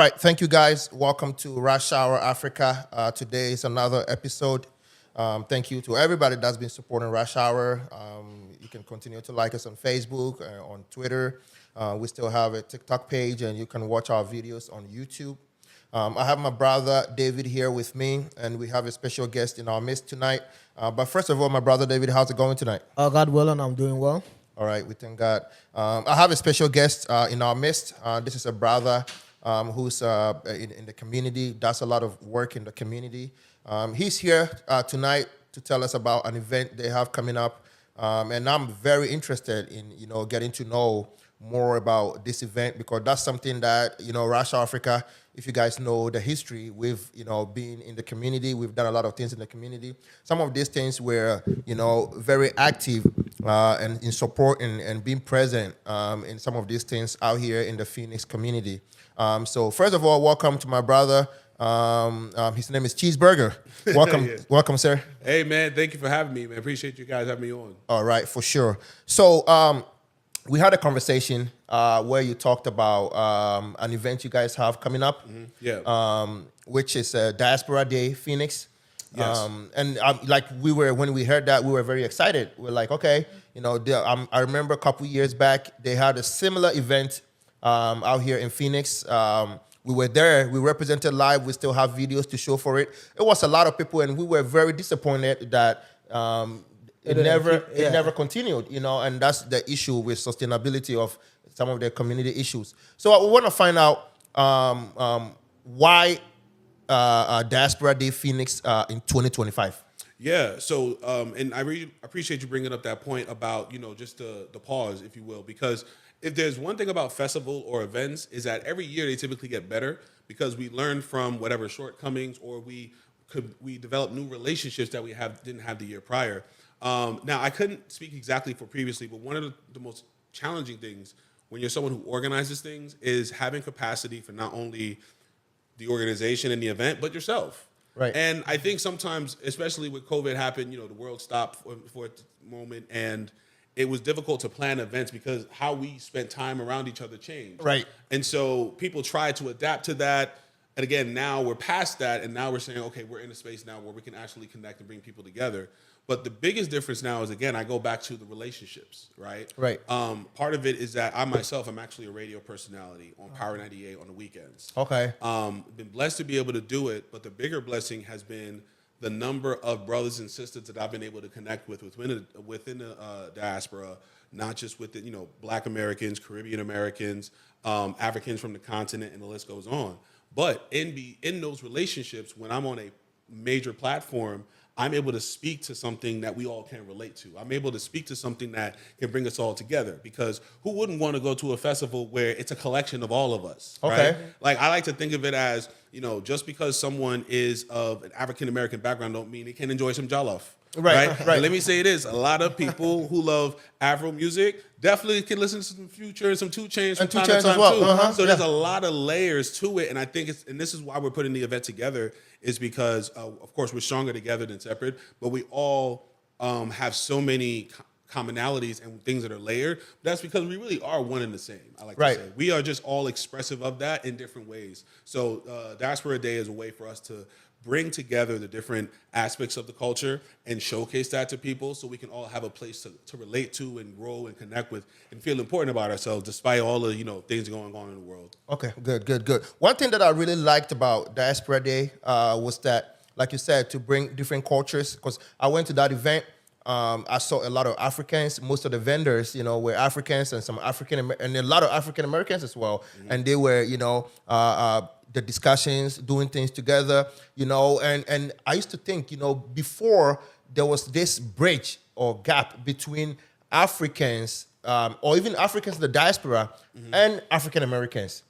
All right, thank you guys. Welcome to Rush Hour Africa. Today is another episode. Thank you to everybody that's been supporting Rush Hour. You can continue to like us on Facebook, on Twitter. We still have a TikTok page, and you can watch our videos on YouTube. I have my brother David here with me, and we have a special guest in our midst tonight. But first of all, my brother David, how's it going tonight? God willing, I'm doing well. All right, we thank God. I have a special guest in our midst. This is a brother who's in the community, does a lot of work in the community. He's here tonight to tell us about an event they have coming up. And I'm very interested in, getting to know more about this event because that's something that, Russia Africa, if you guys know the history, we've, been in the community. We've done a lot of things in the community. Some of these things were, very active and in support and being present in some of these things out here in the Phoenix community. So first of all, welcome to my brother. His name is Cheeseburger. Welcome, Yeah. Welcome, sir. Hey, man, thank you for having me, man. Appreciate you guys having me on. All right, for sure. So we had a conversation where you talked about an event you guys have coming up, which is Diaspora Day, Phoenix. Yes. And when we heard that, we were very excited. We're like, okay, I remember a couple years back, they had a similar event out here in Phoenix. We were there. We represented live. We still have videos to show for it. It was a lot of people, and we were very disappointed that it never continued. And that's the issue with sustainability of some of the community issues. So we want to find out why Diaspora Day Phoenix in 2025. Yeah, so, and I really appreciate you bringing up that point about, just the pause, if you will, because if there's one thing about festival or events is that every year they typically get better because we learn from whatever shortcomings or we develop new relationships that we didn't have the year prior. Now, I couldn't speak exactly for previously, but one of the most challenging things when you're someone who organizes things is having capacity for not only the organization and the event, but yourself. Right. And I think sometimes, especially with COVID happened, the world stopped for a moment, and it was difficult to plan events because how we spent time around each other changed. Right. And so people tried to adapt to that. And again, now we're past that, and now we're saying, okay, we're in a space now where we can actually connect and bring people together. But the biggest difference now is, again, I go back to the relationships, right? Right. Part of it is that I myself am actually a radio personality on Power 98 on the weekends. Okay. Been blessed to be able to do it, but the bigger blessing has been the number of brothers and sisters that I've been able to connect with within the diaspora, not just with Black Americans, Caribbean Americans, Africans from the continent, and the list goes on. But in those relationships, when I'm on a major platform, I'm able to speak to something that we all can relate to. I'm able to speak to something that can bring us all together because who wouldn't want to go to a festival where it's a collection of all of us, Okay. right? Like, I like to think of it as, just because someone is of an African-American background don't mean they can enjoy some jollof. Right. And let me say this, a lot of people who love Afro music definitely can listen to some Future and some 2 Chainz from time to time as well. too. Uh-huh. So there's a lot of layers to it, and I think and this is why we're putting the event together, is because of course we're stronger together than separate, but we all have so many commonalities and things that are layered. That's because we really are one and the same. I like to say we are just all expressive of that in different ways. So Diaspora Day is a way for us to bring together the different aspects of the culture and showcase that to people so we can all have a place to relate to and grow and connect with and feel important about ourselves despite all the things going on in the world. Okay, good. One thing that I really liked about Diaspora Day was that, like you said, to bring different cultures, because I went to that event. I saw a lot of Africans. Most of the vendors, were Africans and some and a lot of African Americans as well. Mm-hmm. And they were, the discussions, doing things together, and I used to think, before there was this bridge or gap between Africans or even Africans in the diaspora and African Americans.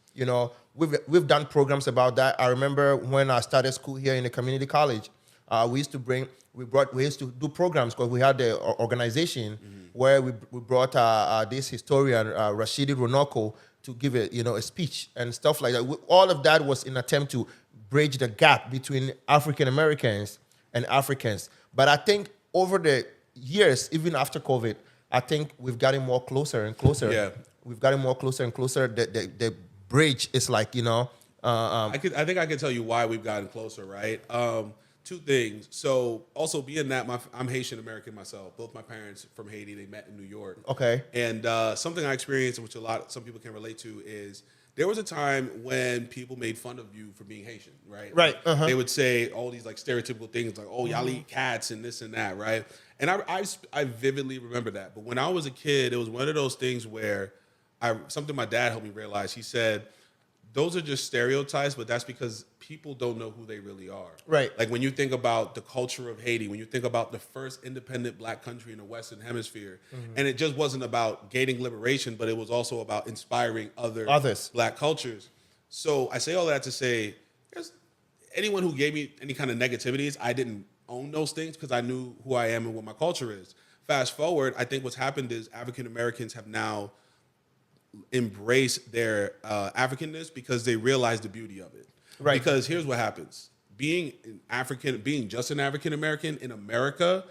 We've done programs about that. I remember when I started school here in the community college, we used to do programs because we had the organization where we brought this historian, Rashidi Ronoko, to give a speech and stuff like that. All of that was in an attempt to bridge the gap between African Americans and Africans. But I think over the years, even after COVID, I think we've gotten more closer and closer. Yeah. We've gotten more closer and closer. The bridge is like, I think I can tell you why we've gotten closer, right? Two things. So also being that I'm Haitian American myself. Both my parents from Haiti. They met in New York. Okay. And something I experienced, which some people can relate to, is there was a time when people made fun of you for being Haitian, right? Right. Like, they would say all these like stereotypical things like, "Oh, y'all eat cats" and this and that, right? And I vividly remember that. But when I was a kid, it was one of those things where something my dad helped me realize. He said, those are just stereotypes, but that's because people don't know who they really are. Right. Like when you think about the culture of Haiti, when you think about the first independent black country in the Western Hemisphere, and it just wasn't about gaining liberation, but it was also about inspiring others black cultures. So I say all that to say, there's anyone who gave me any kind of negativities, I didn't own those things because I knew who I am and what my culture is. Fast forward, I think what's happened is African Americans have now embrace their Africanness because they realize the beauty of it. Right. Because here's what happens: being just an African American in America,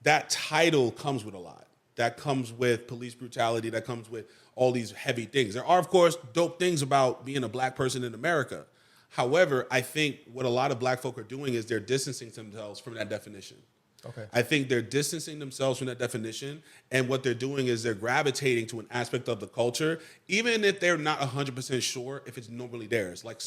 that title comes with a lot. That comes with police brutality. That comes with all these heavy things. There are, of course, dope things about being a black person in America. However, I think what a lot of black folk are doing is they're distancing themselves from that definition. Okay. I think they're distancing themselves from that definition, and what they're doing is they're gravitating to an aspect of the culture, even if they're not 100% sure if it's normally theirs. Like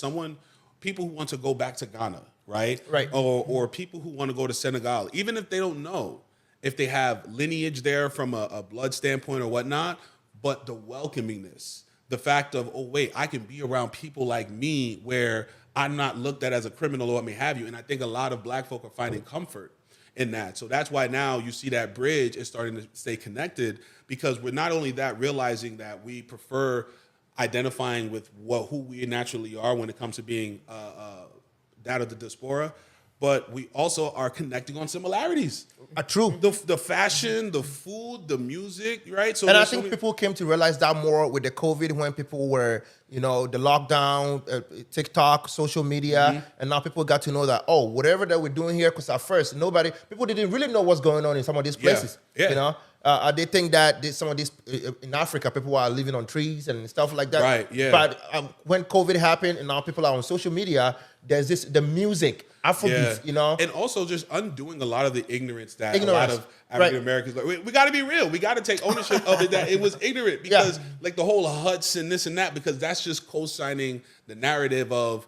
people who want to go back to Ghana, right? Right. Or people who want to go to Senegal, even if they don't know if they have lineage there from a blood standpoint or whatnot, but the welcomingness, the fact of, oh, wait, I can be around people like me where I'm not looked at as a criminal or what may have you. And I think a lot of black folk are finding comfort in that. So that's why now you see that bridge is starting to stay connected, because we're not only that realizing that we prefer identifying with who we naturally are when it comes to being that of the diaspora, but we also are connecting on similarities. True. The fashion, the food, the music, right? So And I think people came to realize that more with the COVID, when people were, the lockdown, TikTok, social media, and now people got to know that, whatever that we're doing here, because at first people didn't really know what's going on in some of these places. Yeah. They think that some of these in Africa, people are living on trees and stuff like that. Right. Yeah. But when COVID happened and now people are on social media, there's the music, Afrobeat, and also just undoing a lot of the ignorance that a lot of African Americans. We got to be real. We got to take ownership of it that it was ignorant, because like the whole huts and this and that, because that's just co-signing the narrative of,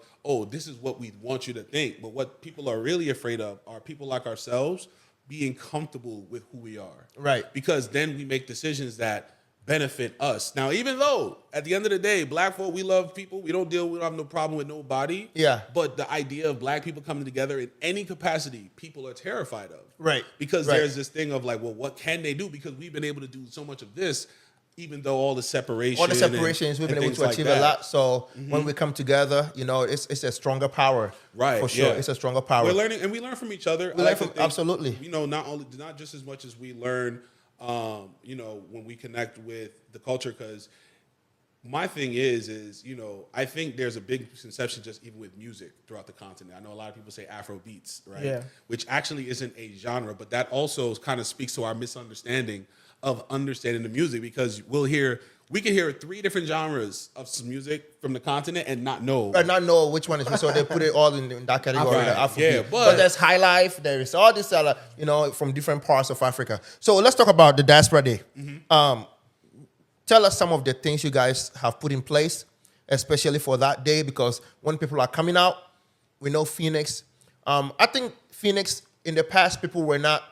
this is what we want you to think. But what people are really afraid of are people like ourselves being comfortable with who we are. Right. Because then we make decisions that benefit us. Now, even though at the end of the day, black folk, we love people. We don't have no problem with nobody. Yeah. But the idea of black people coming together in any capacity, people are terrified of. Right. Because there's this thing of like, well, what can they do? Because we've been able to do so much of this, even though all the separations, we've been able to achieve a lot. So when we come together, it's a stronger power. Right. For sure. Yeah. It's a stronger power. We're learning, and we learn from each other. Absolutely. Not just as much as we learn, when we connect with the culture, because my thing is, I think there's a big conception just even with music throughout the continent. I know a lot of people say Afro beats, right? Yeah. Which actually isn't a genre, but that also kind of speaks to our misunderstanding of understanding the music, because we can hear 3 different genres of some music from the continent and not know. But not know which one is. So they put it all in that category. Right. Afrobeat. Yeah, but there's high life. There is all this, from different parts of Africa. So let's talk about the Diaspora Day. Tell us some of the things you guys have put in place, especially for that day, because when people are coming out, we know Phoenix. I think Phoenix, in the past, people were not,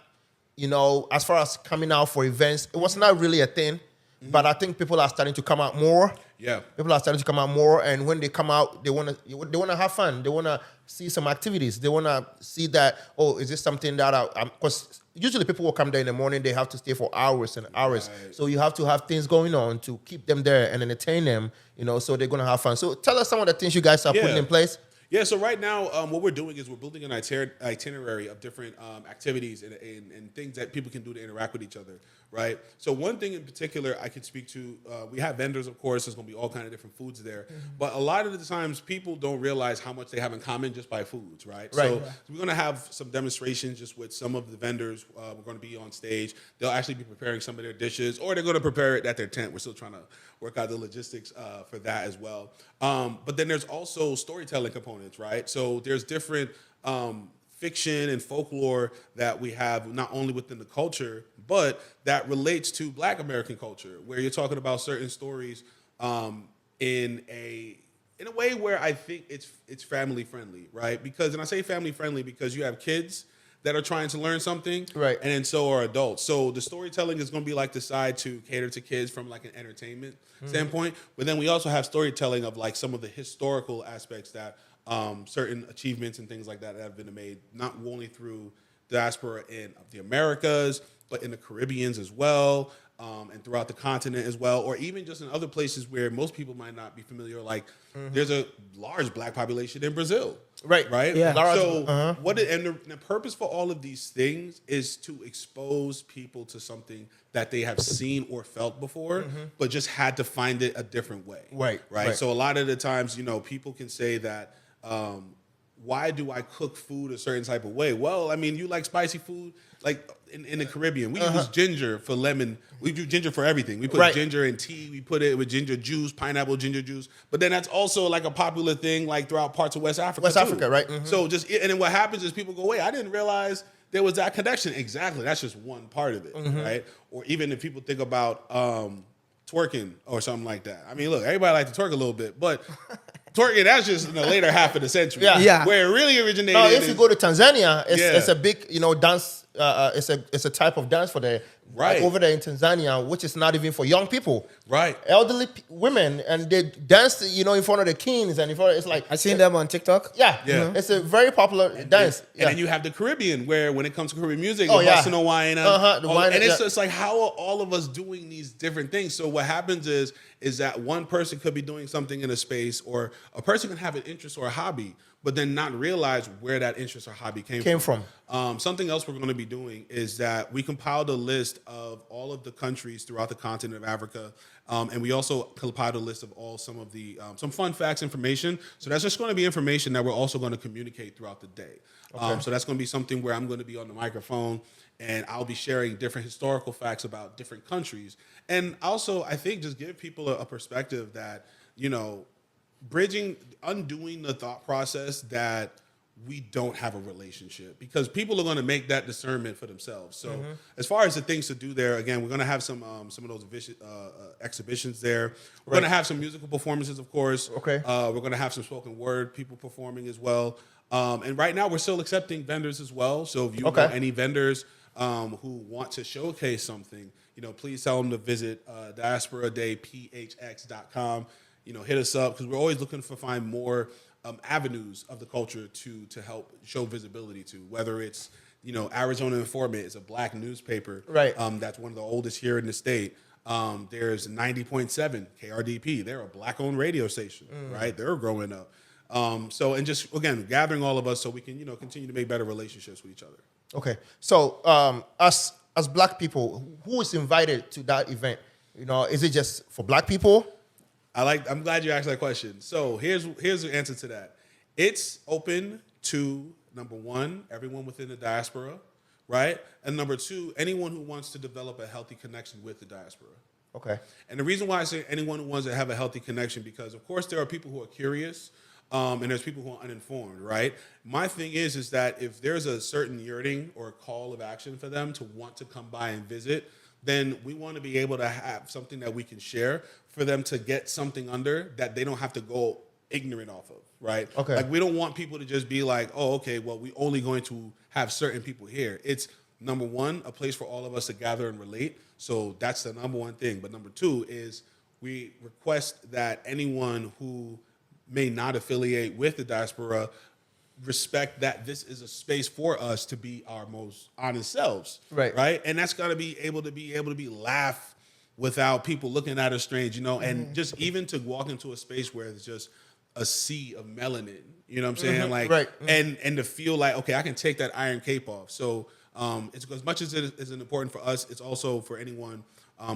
as far as coming out for events, it was not really a thing. But I think people are starting to come out more. Yeah. People are starting to come out more, and when they come out, they want to have fun. They want to see some activities. They want to see that, is this something that because usually people will come there in the morning, they have to stay for hours and hours. Right. So you have to have things going on to keep them there and entertain them, so they're going to have fun. So tell us some of the things you guys are putting in place. Yeah, so right now, what we're doing is we're building an itinerary of different activities and things that people can do to interact with each other, right? So one thing in particular I could speak to, we have vendors, of course. There's going to be all kind of different foods there, but a lot of the times people don't realize how much they have in common just by foods, right? So we're going to have some demonstrations just with some of the vendors. We're going to be on stage. They'll actually be preparing some of their dishes, or they're going to prepare it at their tent. We're still trying to work out the logistics for that as well. But then there's also storytelling components, right? So there's different fiction and folklore that we have not only within the culture, but that relates to Black American culture, where you're talking about certain stories in a way where I think it's family friendly, right? Because, and I say family friendly because you have kids that are trying to learn something, right? And then so are adults. So the storytelling is going to be like the side to cater to kids from like an entertainment standpoint, but then we also have storytelling of like some of the historical aspects that certain achievements and things like that have been made, not only through diaspora in the Americas, but in the Caribbeans as well, and throughout the continent as well, or even just in other places where most people might not be familiar. Like there's a large Black population in Brazil. Right. Yeah. So the purpose for all of these things is to expose people to something that they have seen or felt before, but just had to find it a different way. Right. So a lot of the times, people can say that, why do I cook food a certain type of way? Well, I mean, you like spicy food, like in the Caribbean, we use ginger for lemon. We do ginger for everything. We put ginger in tea. We put it with ginger juice, pineapple ginger juice. But then that's also like a popular thing, like throughout parts of West Africa. Africa, right? So and then what happens is people go, wait, I didn't realize there was that connection. Exactly. That's just one part of it, right? Or even if people think about twerking or something like that. I mean, look, everybody likes to twerk a little bit, but twerking, that's just in the later half of the century. Yeah. Where it really originated. No, if you go to Tanzania, it's a big, dance. It's a type of dance for the right over there in Tanzania, which is not even for young people. Right. Elderly women, and they dance, in front of the kings, and it's like I've seen them on TikTok. Yeah. It's a very popular dance. And then you have the Caribbean, where when it comes to Caribbean music, bossa nova wine, and it's just like, how are all of us doing these different things? So what happens is that one person could be doing something in a space, or a person can have an interest or a hobby, but then not realize where that interest or hobby came from. Something else we're going to be doing is that we compiled a list of all of the countries throughout the continent of Africa, and we also compiled a list of some of the some fun facts information. So that's just going to be information that we're also going to communicate throughout the day. So that's going to be something where I'm going to be on the microphone, and I'll be sharing different historical facts about different countries. And also, I think just give people a perspective that, undoing the thought process that we don't have a relationship, because people are going to make that discernment for themselves. So as far as the things to do there, again, we're going to have some of those exhibitions there. We're going to have some musical performances, of course. Okay. We're going to have some spoken word people performing as well. And right now we're still accepting vendors as well. So if you know any vendors who want to showcase something, please tell them to visit diasporadayphx.com. Hit us up, because we're always looking to find more avenues of the culture to help show visibility to, whether it's, Arizona Informant is a Black newspaper. Right. That's one of the oldest here in the state. There's 90.7 KRDP. They're a Black-owned radio station, right? They're growing up. And just, again, gathering all of us so we can, continue to make better relationships with each other. Okay. So as Black people, who is invited to that event? Is it just for Black people? I'm glad you asked that question. So here's the answer to that. It's open to, number one, everyone within the diaspora, right? And number two, anyone who wants to develop a healthy connection with the diaspora. Okay. And the reason why I say anyone who wants to have a healthy connection, because of course there are people who are curious, and there's people who are uninformed, right? My thing is that if there's a certain yearning or call of action for them to want to come by and visit, then we want to be able to have something that we can share for them to get something under that they don't have to go ignorant off of, right? Okay. Like, we don't want people to just be like, oh, okay, well, we're only going to have certain people here. It's, number one, a place for all of us to gather and relate. So that's the number one thing. But number two is we request that anyone who may not affiliate with the diaspora respect that this is a space for us to be our most honest selves, right? And that's got to be able to be laugh without people looking at us strange, and just even to walk into a space where it's just a sea of melanin, you know what I'm saying? And to feel like, okay, I can take that iron cape off. So It's as much as it is important for us, it's also for anyone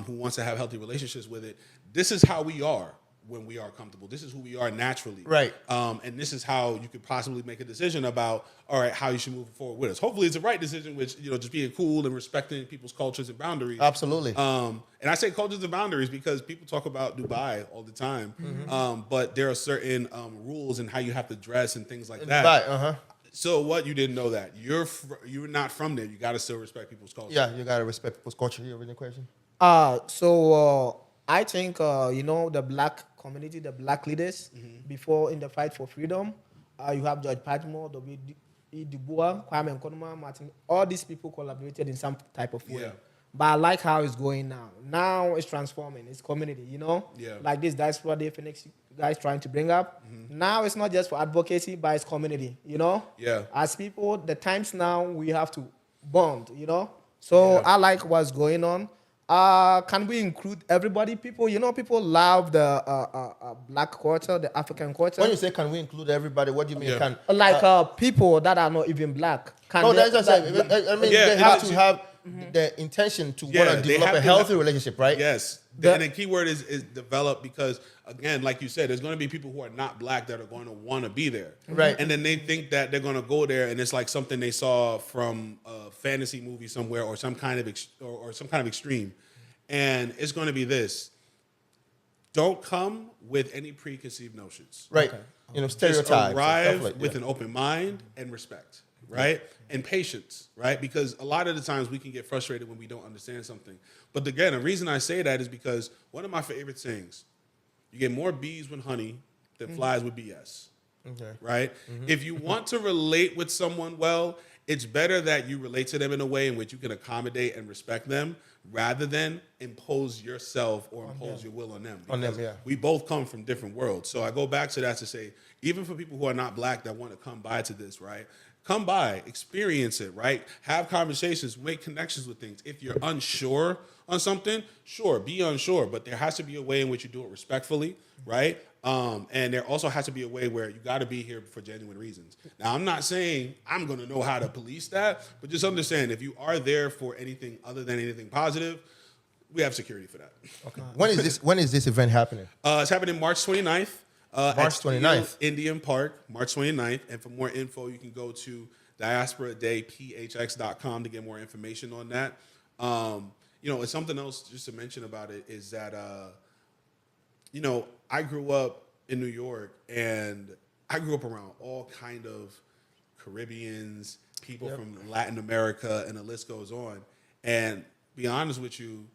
who wants to have healthy relationships with it. This is how we are when we are comfortable. This is who we are naturally. Right. And this is how you could possibly make a decision about, all right, how you should move forward with us. Hopefully it's the right decision, which, just being cool and respecting people's cultures and boundaries. Absolutely. And I say cultures and boundaries because people talk about Dubai all the time. But there are certain rules and how you have to dress and things like that. Dubai, So what? You didn't know that. You're not from there. You got to still respect people's culture. Yeah, you gotta respect people's culture. You have any question? I think the black community, the black leaders, before in the fight for freedom, you have George Padmore, W.E. Du Bois, Kwame Nkrumah, Martin. All these people collaborated in some type of way. Yeah. But I like how it's going now. Now it's transforming. It's community, Yeah. like this Diaspora Day Phoenix guys trying to bring up. Now it's not just for advocacy, but it's community. Yeah. As people, the times now we have to bond. So Yeah. I like what's going on. Can we include everybody? People love the black culture, the African culture. When you say can we include everybody, what do you mean? Yeah. Can Like people that are not even black. no, that's just I mean Yeah, they have yeah. to have the intention to Yeah, want to they develop have a to healthy have- relationship, right? Yes. The- And the key word is develop because, again, like you said, there's going to be people who are not black that are going to want to be there. Right. And then they think that they're going to go there and it's like something they saw from a fantasy movie somewhere or some kind of or some kind of extreme. And it's going to be this. Don't come with any preconceived notions. Right. Just Stereotypes. and arrive stuff like with that. an open mind and respect, right? And patience, right? Because a lot of the times we can get frustrated when we don't understand something. But again, the reason I say that is because one of my favorite sayings, you get more bees with honey than flies with BS, Okay. right? If you want to relate with someone well, it's better that you relate to them in a way in which you can accommodate and respect them rather than impose yourself or impose your will on them. On them, Because yeah. we both come from different worlds. So I go back to that to say, even for people who are not black that want to come by to this, right? Come by, experience it, right? Have conversations, make connections with things. If you're unsure on something, sure, be unsure, but there has to be a way in which you do it respectfully, right? And there also has to be a way where you got to be here for genuine reasons. Now, I'm not saying I'm going to know how to police that, but just understand if you are there for anything other than anything positive, we have security for that. Okay. When is this event happening? It's happening March 29th. March 29th. Indian Park, March 29th. And for more info, you can go to diasporadayphx.com to get more information on that. It's something else just to mention about it is that, I grew up in New York and I grew up around all kind of Caribbeans, people from Latin America, and the list goes on. And be honest with you,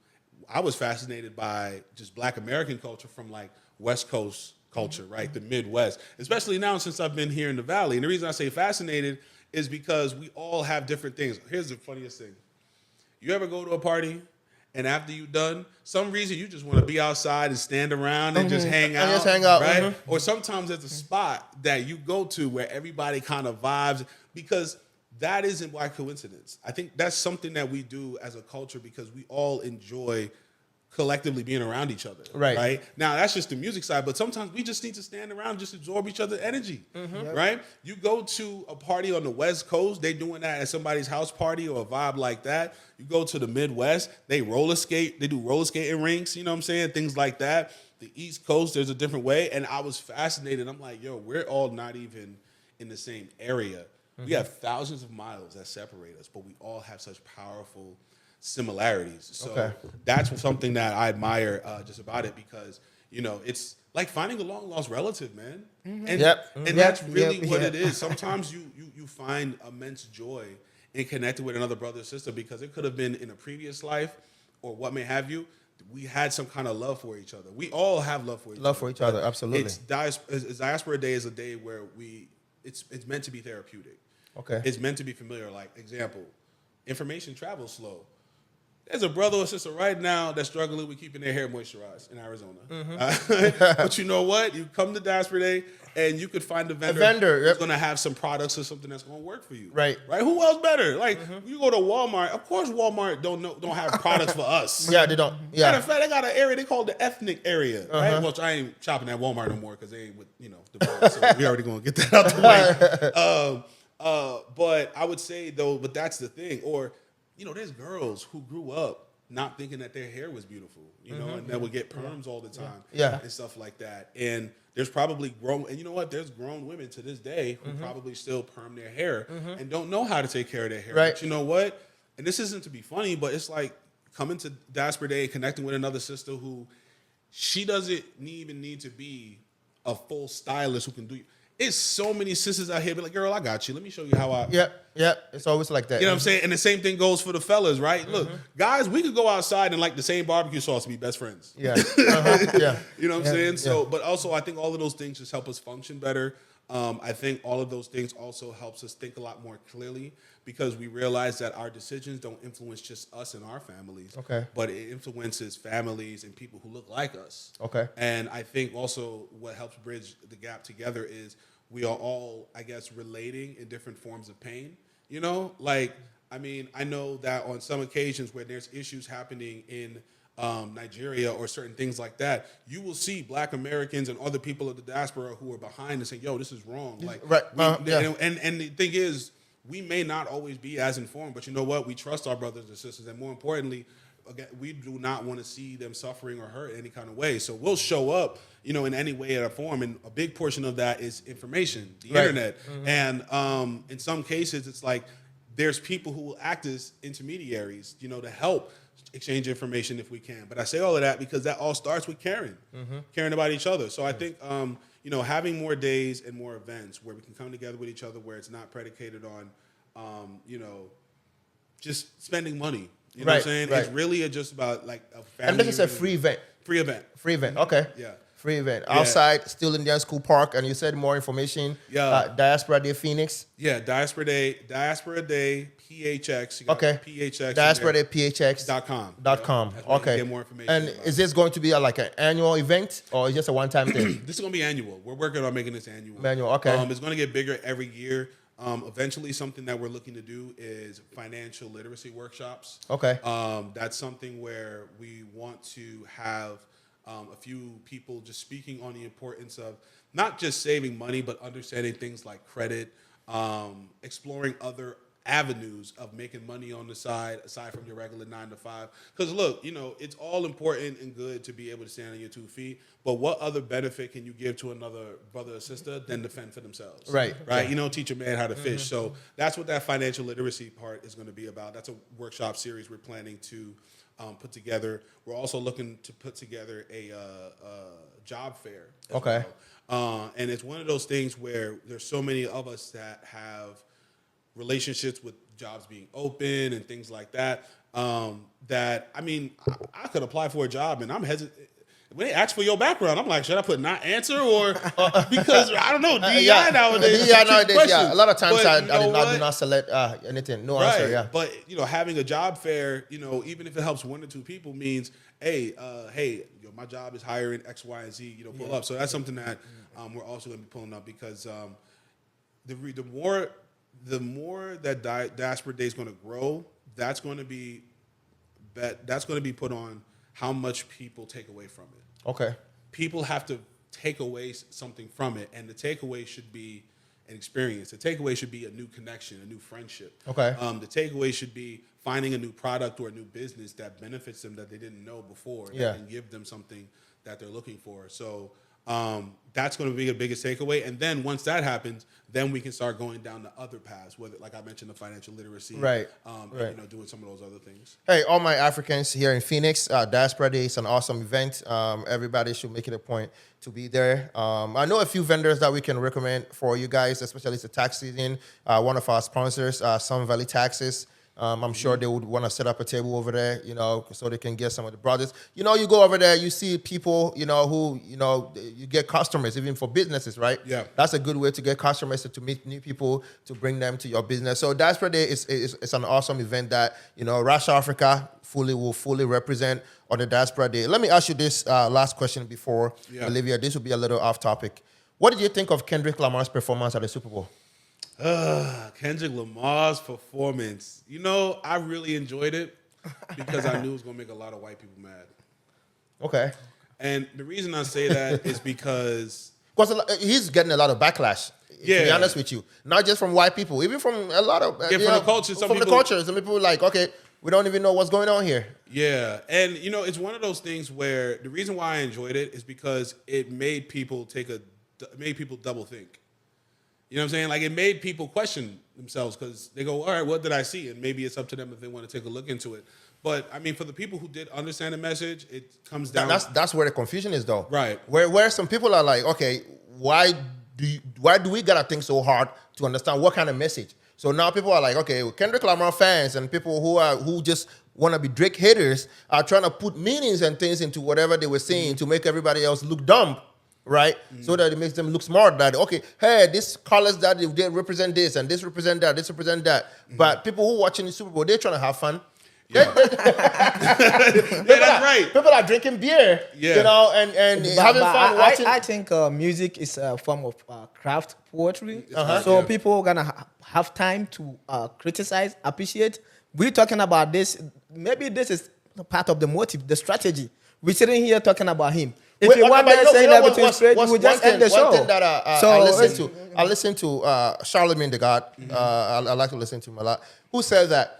I was fascinated by just Black American culture from like West Coast culture, right? The Midwest, especially now since I've been here in the Valley. And the reason I say fascinated is because we all have different things. Here's the funniest thing. You ever go to a party and after you're done, some reason you just want to be outside and stand around and just hang out. And just hang out, right? Or sometimes there's a spot that you go to where everybody kind of vibes because that isn't by coincidence. I think that's something that we do as a culture because we all enjoy collectively being around each other. Right. Now, that's just the music side, but sometimes we just need to stand around and just absorb each other's energy, right? You go to a party on the West Coast, they doing that at somebody's house party or a vibe like that. You go to the Midwest, they do roller skating rinks, you know what I'm saying? Things like that. The East Coast, there's a different way. And I was fascinated. I'm like, yo, we're all not even in the same area. We have thousands of miles that separate us, but we all have such powerful similarities. So that's something that I admire just about it because, it's like finding a long lost relative, man. And, and that's really what it is. Sometimes you find immense joy in connecting with another brother or sister because it could have been in a previous life or what may have you. We had some kind of love for each other. We all have love for each other. Love for each other, absolutely. Diaspora Day is a day where it's meant to be therapeutic. Okay. It's meant to be familiar. Like, example, information travels slow. There's a brother or sister right now that's struggling with keeping their hair moisturized in Arizona. But you know what? You come to Diaspora Day and you could find a vendor who's going to have some products or something that's going to work for you. Right. Who else better? Like, you go to Walmart. Of course, Walmart don't have products for us. Yeah, they don't. Yeah. Matter of fact, they got an area they call the ethnic area. Right? Well, I ain't shopping at Walmart no more because they ain't with the boys, so we already going to get that out the way. But I would say though, but that's the thing. Or, there's girls who grew up not thinking that their hair was beautiful, and that would get perms all the time, and stuff like that. And there's probably and you know what? There's grown women to this day who probably still perm their hair and don't know how to take care of their hair. Right. But you know what? And this isn't to be funny, but it's like coming to Diaspora Day and connecting with another sister who she doesn't even need to be a full stylist who can do. It's so many sisters out here be like, girl, I got you. Let me show you how I. Yeah. It's always like that. You know what I'm saying? And the same thing goes for the fellas, right? Look, guys, we could go outside and like the same barbecue sauce to be best friends. Yeah. Yeah. You know what I'm saying? Yeah. So, but also I think all of those things just help us function better. I think all of those things also helps us think a lot more clearly because we realize that our decisions don't influence just us and our families. Okay. But it influences families and people who look like us. Okay. And I think also what helps bridge the gap together is we are all, I guess, relating in different forms of pain. I know that on some occasions where there's issues happening in Nigeria or certain things like that, you will see Black Americans and other people of the diaspora who are behind and say, yo, this is wrong. And the thing is, we may not always be as informed, but you know what? We trust our brothers and sisters. And more importantly, again, we do not want to see them suffering or hurt in any kind of way. So we'll show up, in any way or form. And a big portion of that is information, the internet. And in some cases, it's like there's people who will act as intermediaries, to help exchange information if we can. But I say all of that because that all starts with caring about each other. So I think, having more days and more events where we can come together with each other, where it's not predicated on, just spending money. You know what I'm saying? Right. It's really just about like a family. And this is a free event. Free event. Free event. Okay. Yeah. Free event. Outside, still Indian School Park, and you said more information. Yeah. Diaspora Day Phoenix. Yeah, Diaspora Day PHX. You got Okay. PHX. Diaspora Day PHX.com. Okay. Get more information. And is this going to be like an annual event, or is it just a one-time thing? This is going to be annual. We're working on making this annual. Okay. It's going to get bigger every year. Eventually, something that we're looking to do is financial literacy workshops. Okay. That's something where we want to have a few people just speaking on the importance of not just saving money, but understanding things like credit, exploring other avenues of making money on the side, aside from your regular 9 to 5. Because look, it's all important and good to be able to stand on your 2 feet, but what other benefit can you give to another brother or sister than to fend for themselves? Right. Teach a man how to fish. So that's what that financial literacy part is going to be about. That's a workshop series we're planning to put together. We're also looking to put together a job fair. Okay. Well. And it's one of those things where there's so many of us that have relationships with jobs being open and things like that. I could apply for a job and I'm hesitant. When they ask for your background, I'm like, should I put not answer or because I don't know DEI nowadays. DEI nowadays, a lot of times I do not select anything. No answer. Yeah. But having a job fair, even if it helps 1 or 2 people, means hey, my job is hiring X, Y, and Z. Pull up. So that's something that we're also going to be pulling up because the more that Diaspora Day is going to grow, that's going to be put on how much people take away from it. Okay. People have to take away something from it, and the takeaway should be an experience. The takeaway should be a new connection, a new friendship. Okay. The takeaway should be finding a new product or a new business that benefits them that they didn't know before, that can give them something that they're looking for. So that's going to be the biggest takeaway. And then once that happens, then we can start going down the other paths, whether, like I mentioned, the financial literacy, right. And, doing some of those other things. Hey, all my Africans here in Phoenix, Diaspora Day is an awesome event. Everybody should make it a point to be there. I know a few vendors that we can recommend for you guys, especially it's the tax season. One of our sponsors, Sun Valley Taxes. I'm sure they would want to set up a table over there, so they can get some of the brothers. You go over there, you see people, who, you get customers, even for businesses, right? Yeah. That's a good way to get customers, to meet new people, to bring them to your business. So Diaspora Day is an awesome event that, Russia Africa will fully represent on the Diaspora Day. Let me ask you this last question before Olivia. This will be a little off topic. What did you think of Kendrick Lamar's performance at the Super Bowl? Kendrick Lamar's performance. I really enjoyed it because I knew it was going to make a lot of white people mad. Okay. And the reason I say that is because Because he's getting a lot of backlash. To be Yeah. honest with you, not just from white people, even from a lot of Yeah, from the culture, some From the people- culture, some people are like, okay, we don't even know what's going on here. Yeah, and it's one of those things where the reason why I enjoyed it is because it made people double think. You know what I'm saying? Like it made people question themselves because they go, all right, what did I see? And maybe it's up to them if they want to take a look into it. But I mean, for the people who did understand the message, it comes down. That's where the confusion is, though. Right. Where some people are like, okay, why do we gotta think so hard to understand what kind of message? So now people are like, okay, Kendrick Lamar fans and people who just want to be Drake haters are trying to put meanings and things into whatever they were saying to make everybody else look dumb, right? So that it makes them look smart. That okay, hey, this colors that they represent this and this represent that, this represent that. But people who watching the Super Bowl, they're trying to have fun. Yeah, that's right. People are drinking beer, Yeah. and having fun watching. I think music is a form of craft poetry. art, So yeah. people are gonna have time to criticize, appreciate. We're talking about this. Maybe this is part of the motive, the strategy. We're sitting here talking about him. If Wait, you want but to say everything straight, what's we just one end the thing- show. One thing that So I listen to Charlemagne the God. I like to listen to him a lot. Who says that?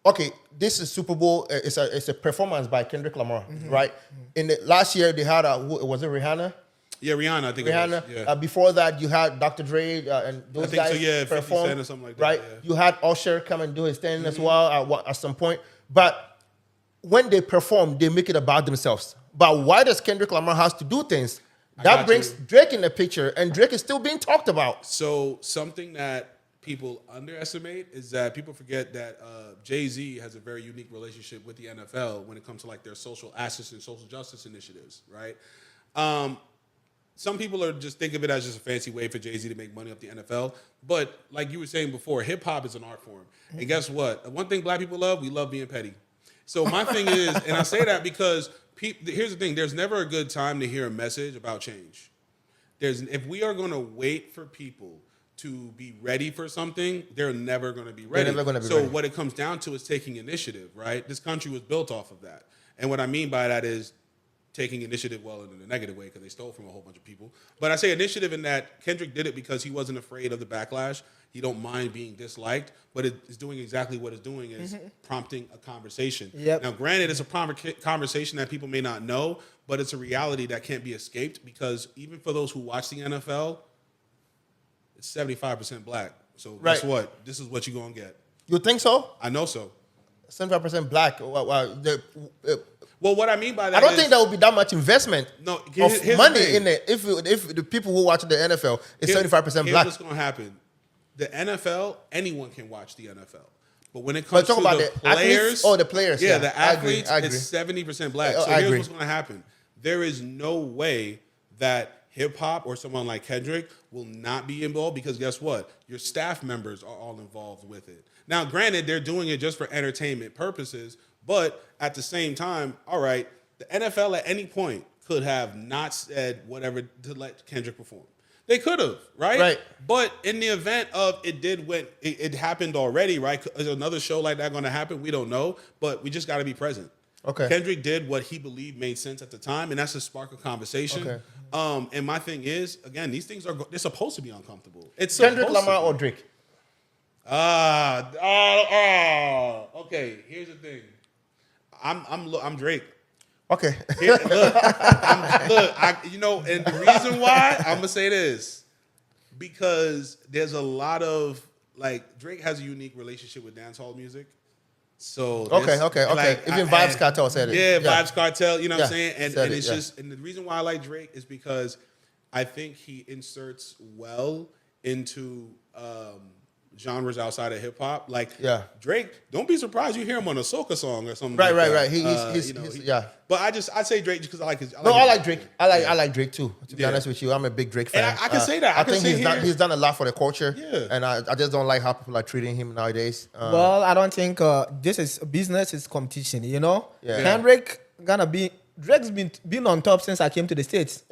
Okay, this is Super Bowl. It's a performance by Kendrick Lamar, right? In the last year they had was it Rihanna? Yeah, Rihanna, I think it Rihanna. was. Yeah. Before that, you had Dr. Dre and those think so, guys yeah, 50 perform, Cent or something like that, right? yeah. You had Usher come and do his thing as well at some point. But when they perform, they make it about themselves. But why does Kendrick Lamar has to do things? got That brings you. Drake in the picture, and Drake is still being talked about. So something that people underestimate is that people forget that Jay-Z has a very unique relationship with the NFL when it comes to like their social assets and social justice initiatives, right? Some people are just think of it as just a fancy way for Jay-Z to make money off the NFL. But like you were saying before, hip hop is an art form. And guess what? One thing black people love, we love being petty. So my thing is, and I say that because here's the thing, there's never a good time to hear a message about change. If we are going to wait for people to be ready for something, they're never going to be ready. never gonna be so ready. what it comes down to is taking initiative, right? This country was built off of that. And what I mean by that is taking initiative, well, in a negative way, because they stole from a whole bunch of people. But I say initiative in that Kendrick did it because he wasn't afraid of the backlash. He don't mind being disliked, but it is doing exactly what it's doing is prompting a conversation. Yep. Now, granted, it's a conversation that people may not know, but it's a reality that can't be escaped because even for those who watch the NFL, it's 75% black. So guess Right. what? This is what you're going to get. You think so? I know so. 75% black. Well, what I mean by that I don't is- think there will be that much investment No, of here's the money thing. in it if the people who watch the NFL is Here- 75% here's black. what's going to happen. The NFL, anyone can watch the NFL. But when it But comes talk to about the the players, athletes? Oh, the players, yeah, yeah. the I agree, athletes, I agree. it's 70% black. Oh, So I here's agree. what's going to happen. There is no way that hip hop or someone like Kendrick will not be involved because guess what? Your staff members are all involved with it. Now, granted, they're doing it just for entertainment purposes, but at the same time, all right, the NFL at any point could have not said whatever to let Kendrick perform. They could have, right? Right. But in the event of it happened already, right? Is another show like that going to happen? We don't know, but we just got to be present. Okay. Kendrick did what he believed made sense at the time, and that's a spark of conversation. Okay. And my thing is, again, these things they're supposed to be uncomfortable. It's Kendrick supposed Lamar to or be. Drake? Okay, here's the thing. I'm Drake. Okay. And the reason why I'm gonna say this because there's a lot of like Drake has a unique relationship with dancehall music. So Okay. like, Even Vibes Cartel said it. Yeah, Vibes Cartel. You know what I'm Yeah, saying? And said it's it, yeah. just and the reason why I like Drake is because I think he inserts well into genres outside of hip hop. Like Yeah. Drake, don't be surprised you hear him on a soca song or something. Right, like right, that. right. He's yeah. But I'd say Drake just because I like his. No, I his- like Drake. I like Drake too. To be Yeah. honest with you, I'm a big Drake fan. And I can say that. I can think sit here- he's done a lot for the culture. Yeah. And I just don't like how people are treating him nowadays. Well, I don't think this is business is competition. You know, Yeah. Kendrick Drake's been on top since I came to the States.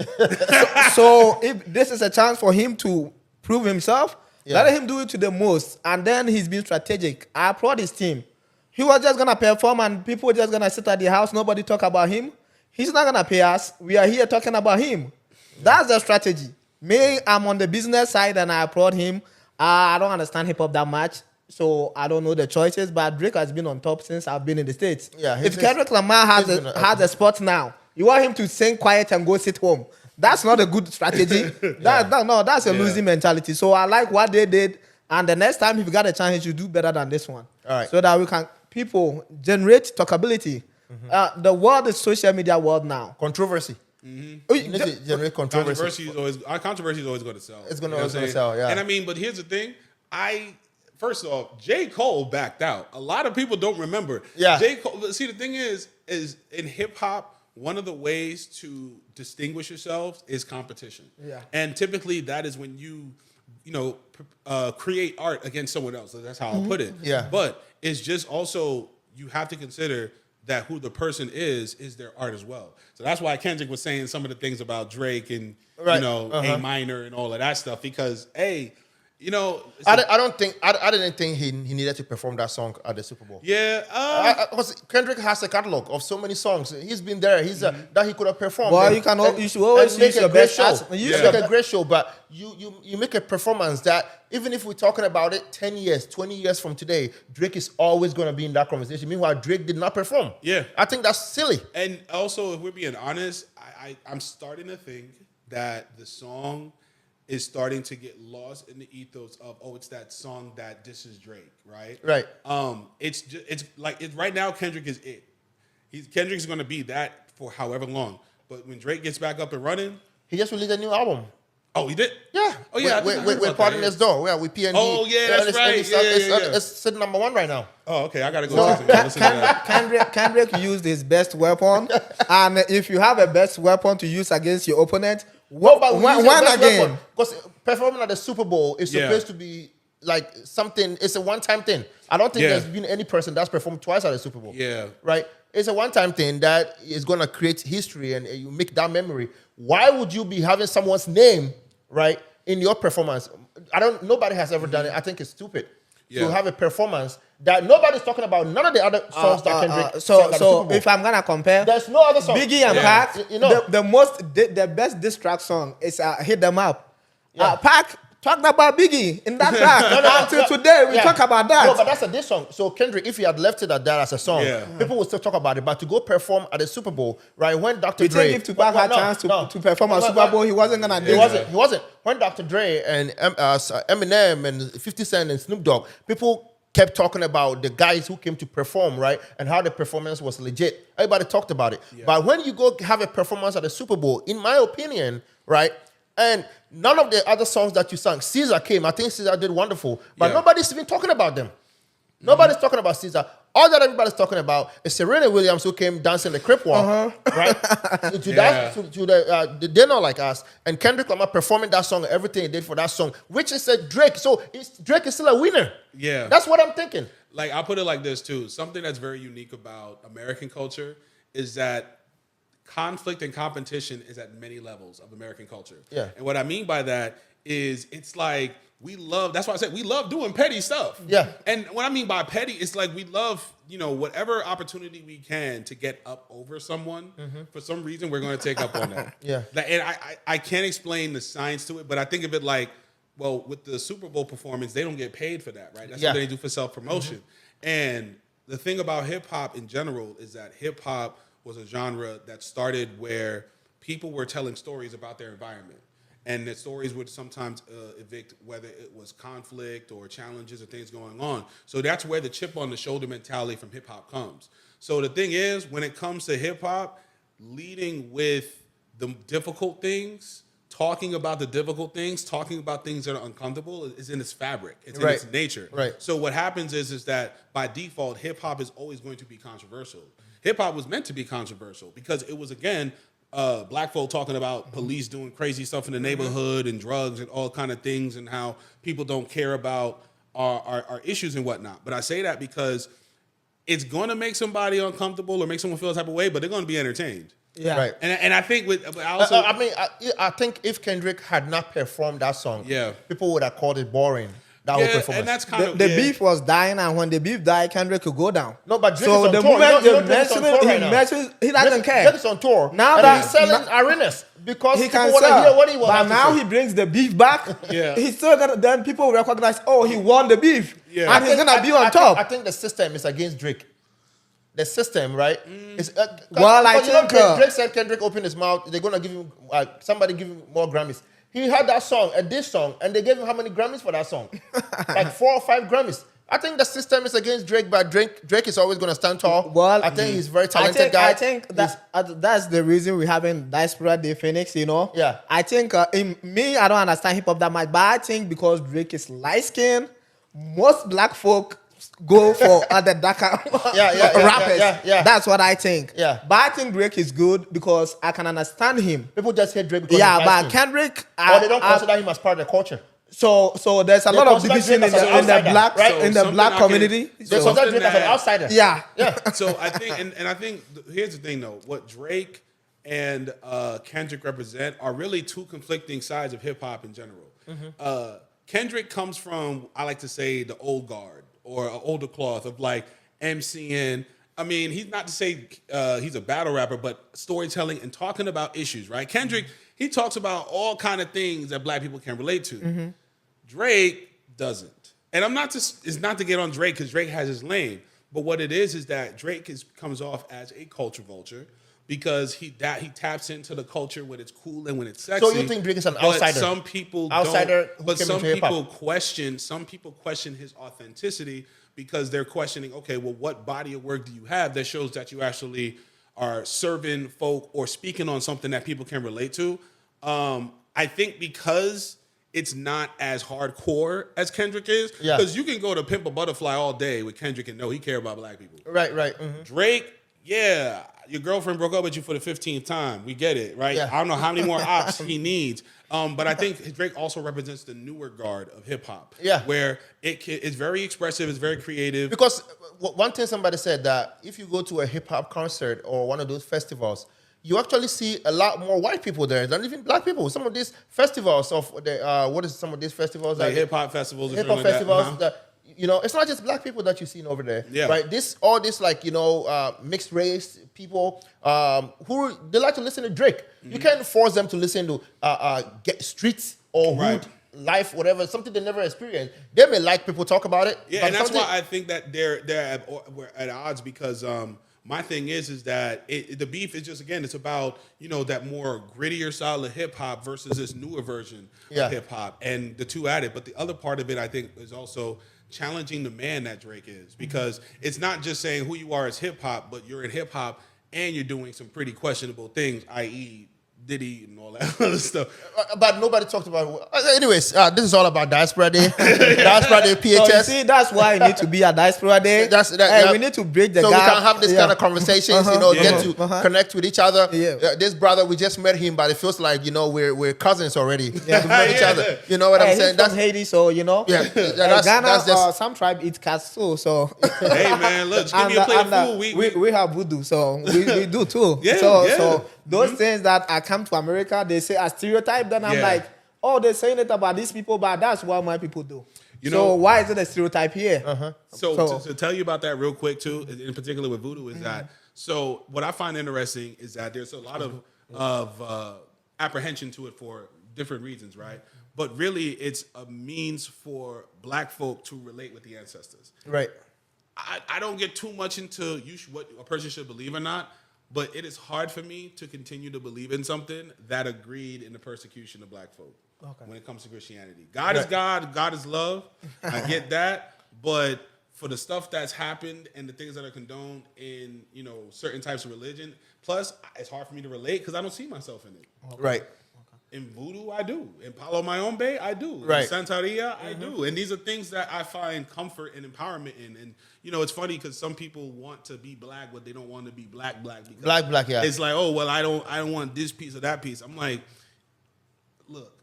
so if this is a chance for him to prove himself, Yeah. let him do it to the most. And then he's been strategic. I applaud his team. He was just gonna perform and people were just gonna sit at the house, nobody talk about him. He's not gonna pay us. We are here talking about him. That's the strategy. Me, I'm on the business side and I applaud him. I don't understand hip hop that much, so I don't know the choices. But Drake has been on top since I've been in the States. Yeah, if Kendrick Lamar has a spot now, you want him to sing quiet and go sit home. That's not a good strategy. That's a losing mentality. So I like what they did. And the next time if you got a chance, you should do better than this one. All right. So that people generate talkability. The world is social media world now. Controversy. You need to generate controversy. Controversy is always going to sell. It's going to sell, yeah. And I mean, but here's the thing. First off, J. Cole backed out. A lot of people don't remember. Yeah. J. Cole, see, the thing is in hip hop, one of the ways to distinguish yourselves is competition. Yeah. And typically that is when you create art against someone else. That's how I'll put it. Yeah. But it's just also, you have to consider that who the person is their art as well. So that's why Kendrick was saying some of the things about Drake and, A minor and all of that stuff, because, I didn't think he needed to perform that song at the Super Bowl. Yeah, because Kendrick has a catalog of so many songs. He's been there. That he could have performed. Well, you should always use your best show. You make a great show, but you make a performance that even if we're talking about it 10 years, 20 years from today, Drake is always going to be in that conversation. Meanwhile, Drake did not perform. Yeah, I think that's silly. And also, if we're being honest, I'm starting to think that the song is starting to get lost in the ethos of, it's that song that this is Drake, right? Right. It's right now Kendrick is it. Kendrick's going to be that for however long. But when Drake gets back up and running, he just released a new album. Oh, he did? Yeah. Oh, yeah. We're Partners Door. Yeah, with PND. Oh, yeah, that's right. It's sitting number 1 right now. Oh, okay. I got to go listen to that. Kendrick used his best weapon. And if you have a best weapon to use against your opponent, when again? Because performing at the Super Bowl is supposed to be like something, it's a one-time thing. I don't think there's been any person that's performed twice at the Super Bowl. Yeah. Right? It's a one-time thing that is going to create history and you make that memory. Why would you be having someone's name, right, in your performance? Nobody has ever done it. I think it's stupid to have a performance that nobody's talking about. None of the other songs that Kendrick sang at the Super Bowl. If I'm going to compare, there's no other song. Biggie and Pac, the best diss track song is Hit Them Up. Pac talked about Biggie in that track. Until today, we talk about that. No, but that's a diss song. So Kendrick, if he had left it at that as a song, people would still talk about it. But to go perform at the Super Bowl, right, when Dr. Dre... You think if Tupac had a chance to perform at Super Bowl, he wasn't going to do it? He wasn't. When Dr. Dre and Eminem and 50 Cent and Snoop Dogg, people kept talking about the guys who came to perform, right, and how the performance was legit. Everybody talked about it. Yeah. But when you go have a performance at the Super Bowl, in my opinion, right, and none of the other songs that you sang, Caesar came. I think Caesar did wonderful, but nobody's even talking about them. Nobody's talking about Caesar. All that everybody's talking about is Serena Williams, who came dancing the crip walk, right? They're not like us. And Kendrick Lamar performing that song, everything he did for that song, which is a Drake. So Drake is still a winner. Yeah. That's what I'm thinking. Like, I'll put it like this, too. Something that's very unique about American culture is that conflict and competition is at many levels of American culture. Yeah. And what I mean by that is it's like that's why I said we love doing petty stuff. Yeah. And what I mean by petty, it's like we love, whatever opportunity we can to get up over someone. For some reason, we're going to take up on that. Yeah. And I can't explain the science to it, but I think of it like, well, with the Super Bowl performance, they don't get paid for that, right? That's what they do for self-promotion. And the thing about hip-hop in general is that hip-hop was a genre that started where people were telling stories about their environment. And the stories would sometimes evict whether it was conflict or challenges or things going on. So that's where the chip on the shoulder mentality from hip hop comes. So the thing is, when it comes to hip hop, leading with the difficult things, talking about the difficult things, talking about things that are uncomfortable is in its fabric. It's in its nature. Right. So what happens is that by default, hip hop is always going to be controversial. Hip hop was meant to be controversial because it was, again, black folk talking about police doing crazy stuff in the neighborhood and drugs and all kind of things and how people don't care about our issues and whatnot. But I say that because it's going to make somebody uncomfortable or make someone feel a type of way, but they're going to be entertained. Yeah. Right. And I think I think if Kendrick had not performed that song, Yeah. people would have called it boring. that whole performance. And that's kind The beef was dying, and when the beef died, Kendrick could go down. No, but Drake so is on the tour. moment You know they Drake is on mention tour it, right he now. mentions he doesn't care. Drake is on tour. Now and that he's selling arenas because he people can want to sell, hear what he wants. but now he brings the beef back. Yeah. He's still gonna. Then people recognize, oh, he won the beef, Yeah. and he's gonna be on I top. think the system is against Drake. The system, right? Is, Well, I think, Drake said Kendrick opened his mouth. They're gonna give him somebody give him more Grammys. He had that song, a diss song, and they gave him how many Grammys for that song? Like 4 or 5 Grammys. I think the system is against Drake, but Drake is always gonna stand tall. Well, I think he's a very talented guy. I think that's the reason we having Diaspora Day Phoenix. You know. Yeah. I think in me, I don't understand hip hop that much, but I think because Drake is light skinned, most black folk go for other darker rappers. Yeah. That's what I think. Yeah. But I think Drake is good because I can understand him. People just hate Drake because Yeah, he's but light-skinned. Kendrick, Or they don't consider him as part of the culture. so there's a They lot of consider division Drake in as an the outsider, black right? in the Something black I can- community. They So consider something Drake as an that- outsider. Yeah. Yeah. So I think, and I think here's the thing though: what Drake and Kendrick represent are really two conflicting sides of hip hop in general. Kendrick comes from, I like to say, the old guard or an older cloth of like MCing. I mean, he's not to say he's a battle rapper, but storytelling and talking about issues, right? Kendrick, he talks about all kind of things that black people can relate to. Drake doesn't. And I'm not just, it's not to get on Drake because Drake has his lane. But what it is that Drake comes off as a culture vulture because he taps into the culture when it's cool and when it's sexy. So you think Drake is an But outsider? some people Outsider who don't. But came some into hip-hop. people question his authenticity because they're questioning, okay, well, what body of work do you have that shows that you actually are serving folk or speaking on something that people can relate to? I think because it's not as hardcore as Kendrick is. Yeah. Because you can go to Pimp a Butterfly all day with Kendrick and know he care about black people. Right. Drake, yeah, your girlfriend broke up with you for the 15th time. We get it, right? Yeah. I don't know how many more ops he needs. But I think Drake also represents the newer guard of hip hop. Yeah. Where it's very expressive, it's very creative. Because one thing somebody said that if you go to a hip hop concert or one of those festivals, you actually see a lot more white people there than even black people. Some of these festivals of the what is some of these festivals like hip hop festivals, hip hop festivals that you know, it's not just black people that you're seeing over there. Yeah. Right. All this like, you know, mixed race people who they like to listen to Drake. You can't force them to listen to get streets or hood life, whatever, something they never experienced. They may like people talk about it. Yeah, but and that's why I think that we're at odds because my thing is that the beef is just, again, it's about, you know, that more grittier style of hip hop versus this newer version of hip hop and the two at it. But the other part of it, I think, is also challenging the man that Drake is because it's not just saying who you are as hip hop, but you're in hip hop and you're doing some pretty questionable things, i.e., Diddy and all that other stuff. But nobody talked about it. Anyways, this is all about Diaspora Day. Diaspora Day, PHS. So you see, that's why you need to be at Diaspora Day. We need to break the so gap. we can have this kind of conversations, you know, get to connect with each other. Yeah. This brother, we just met him, but it feels like, you know, we're cousins already. Yeah. We met each other. You know what I'm saying? He's from Haiti, so, you know. Yeah. Ghana, that's just, some tribe eat cats too, so. Hey, man, look, just give me a plate of food. We have voodoo, so we do too. Yeah, So those things that I come to America, they say a stereotype, then I'm like, oh, they're saying it about these people, but that's what my people do. You so know, why is it a stereotype here? So to tell you about that real quick too, in particular with voodoo, is that so what I find interesting is that there's a lot of apprehension to it for different reasons, right? But really, it's a means for black folk to relate with the ancestors. right. I don't get too much into what a person should believe or not, but it is hard for me to continue to believe in something that agreed in the persecution of black folk when it comes to Christianity. God is God, God is love. I get that, but for the stuff that's happened and the things that are condoned in, you know, certain types of religion, plus it's hard for me to relate because I don't see myself in it. Right. In voodoo, I do. In Palo Mayombe, I do. Right. In Santeria, I do. And these are things that I find comfort and empowerment in. And, you know, it's funny because some people want to be black, but they don't want to be black. Because Black, yeah. it's like, oh, well, I don't want this piece or that piece. I'm like, look,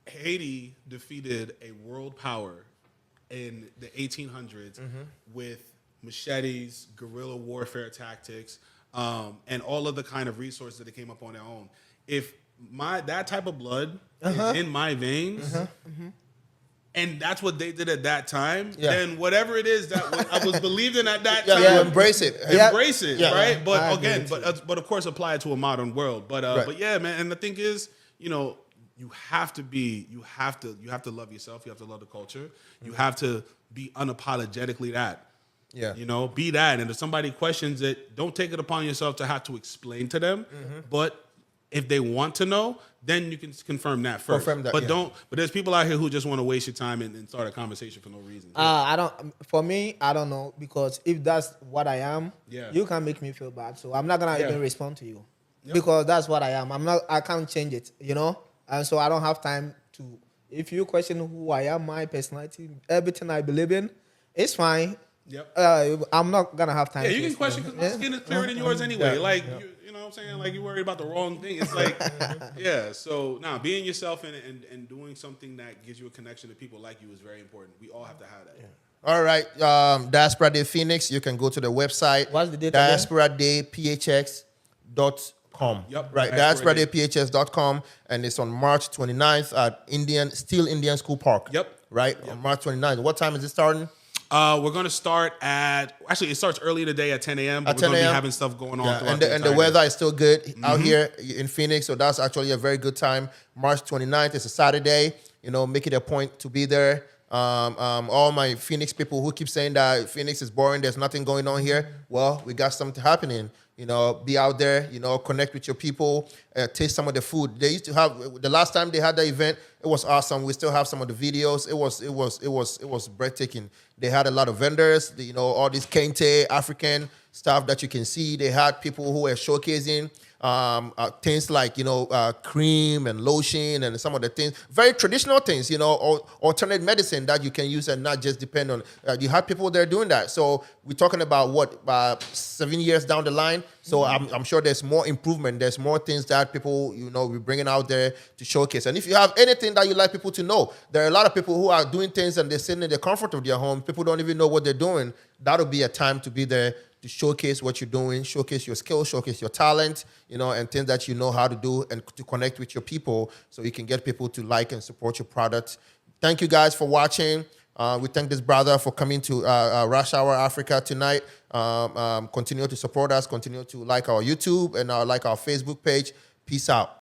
Haiti defeated a world power in the 1800s with machetes, guerrilla warfare tactics, and all of the kind of resources that they came up on their own. If that type of blood is in my veins, and that's what they did at that time, Yeah. then whatever it is that I was believed in at that Yeah, time, you embrace it. embrace it, Yeah. right? I But agree again, with but of course, apply it to a modern world. Right. But yeah, man. And the thing is, you know, you have to love yourself. You have to love the culture. You have to be unapologetically that. Yeah. You know, be that. And if somebody questions it, don't take it upon yourself to have to explain to them. But if they want to know, then you can confirm that first. Confirm that, but yeah. don't. But there's people out here who just want to waste your time and start a conversation for no reason. I don't. For me, I don't know, because if that's what I am, Yeah. you can make me feel bad. So I'm not gonna Yeah. even respond to you because that's what I am. I'm not. I can't change it. You know, and so I don't have time to. If you question who I am, my personality, everything I believe in, it's fine. Yep. I'm not gonna have time. Yeah, to you can explain. question because my skin is clearer than yours anyway. Like you know what I'm saying? Like you're worried about the wrong thing. It's like yeah. So being yourself and doing something that gives you a connection to people like you is very important. We all have to have that. Yeah. All right, Diaspora Day Phoenix. You can go to the website. What's the date again? diasporadayphx.com. Yep. Right, diasporadayphx.com, and it's on March 29th at Indian School Park. Yep. Right, on March 29th. What time is it starting? We're gonna start at it starts early today at 10 a.m. But At we're 10 gonna be a.m. having stuff going on Yeah, throughout and the entire weather day. is still good out here in Phoenix, so that's actually a very good time. March 29th is a Saturday. You know, make it a point to be there. All my Phoenix people who keep saying that Phoenix is boring, there's nothing going on here. Well, we got something happening. You know, be out there. You know, connect with your people. Taste some of the food. They used to have the last time they had the event. It was awesome. We still have some of the videos. It was breathtaking. They had a lot of vendors. You know, all this kente African stuff that you can see. They had people who were showcasing things like, you know, cream and lotion and some of the things, very traditional things, you know, or alternate medicine that you can use and not just depend on. You have people there doing that. So we're talking about 7 years down the line. So I'm sure there's more improvement. There's more things that people, you know, we're bringing out there to showcase. And if you have anything that you like people to know, there are a lot of people who are doing things and they're sitting in the comfort of their home. People don't even know what they're doing. That'll be a time to be there to showcase what you're doing, showcase your skills, showcase your talent, you know, and things that you know how to do, and to connect with your people so you can get people to like and support your product. Thank you guys for watching. We thank this brother for coming to Rush Hour Africa tonight. Continue to support us. Continue to like our YouTube and like our Facebook page. Peace out.